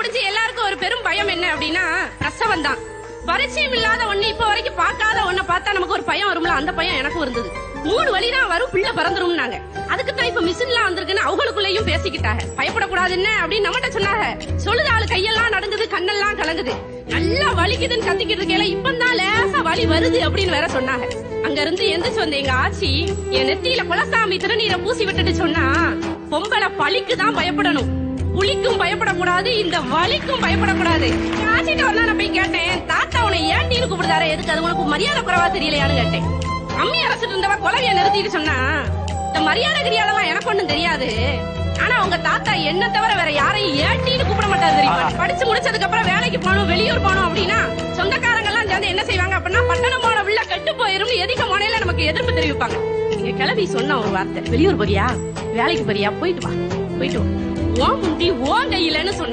முடிஞ்சு எல்லாருக்கும் ஒரு பெரும் பயம் என்ன அப்படின்னா பிரசவம் தான். பரிச்சயம் இல்லாத ஒண்ணு இப்ப வரைக்கும் பார்க்காத ஒண்ண பார்த்தா நமக்கு ஒரு பயம் வரும்ல, அந்த பயம் எனக்கும் இருந்தது. 3 வழிதான் வரும், பிள்ளை பிறந்துரும்னாங்க. அதுக்குத்தான் இப்ப மிஷின்லாம் வந்திருக்குன்னு அவங்களுக்குள்ளேயும் பேசிக்கிட்டாங்க. பயப்படக்கூடாது என்ன அப்படின்னு நம்மகிட்ட சொன்னாங்க. சொல்லுது ஆளு கையெல்லாம் நடுங்குது, கண்ணெல்லாம் கலங்குது, நல்லா வலிக்குதுன்னு கத்திக்கிட்டு இருக்கேன். இப்பதான் லேசா வலி வருது அப்படின்னு வேற சொன்னாங்க. அங்க இருந்து எந்திரிச்சு வந்த எங்க ஆச்சி என் நெத்தியில குலசாமி திருநீரை பூசி விட்டுட்டு சொன்னா, பொம்பளை பழிக்குதான் பயப்படணும், புலிக்கும் பயப்படக்கூடாது, இந்த வலிக்கும் பயப்படக்கூடாது. ஆச்சிட்ட வரலாம் நான் போய் கேட்டேன், தாத்தா உன்னை ஏன்டின்னு கூப்பிடுதாரு, எதுக்கு அது உனக்கு மரியாதை குறைவா தெரியலையான்னு கேட்டேன். அம்மி அரசிட்டு இருந்தவ குலவிய நிறுத்திட்டு சொன்னா, இந்த மரியாதை கிரியாதெல்லாம் எனக்கு ஒண்ணும் தெரியாது, ஆனா உங்க தாத்தா என்ன தவிர வேற யாரையும் ஏன்டின்னு கூப்பிட மாட்டாரு தெரியுமா. படிச்சு முடிச்சதுக்கு அப்புறம் வேலைக்கு போகணும், வெளியூர் போகணும் அப்படின்னா சொந்தக்காரங்க எல்லாம் சேர்ந்து என்ன செய்வாங்க அப்படின்னா, பட்டணம் போன உள்ள கெட்டு போயிரும் எதிக முனையில நமக்கு எதிர்ப்பு தெரிவிப்பாங்க. எங்க கிளவி சொன்ன ஒரு வார்த்தை, வெளியூர் போறியா, வேலைக்கு போறியா, போயிட்டு வா, போயிட்டு வா, ஓ முண்டி ஓ கையிலன்னு சொன்ன.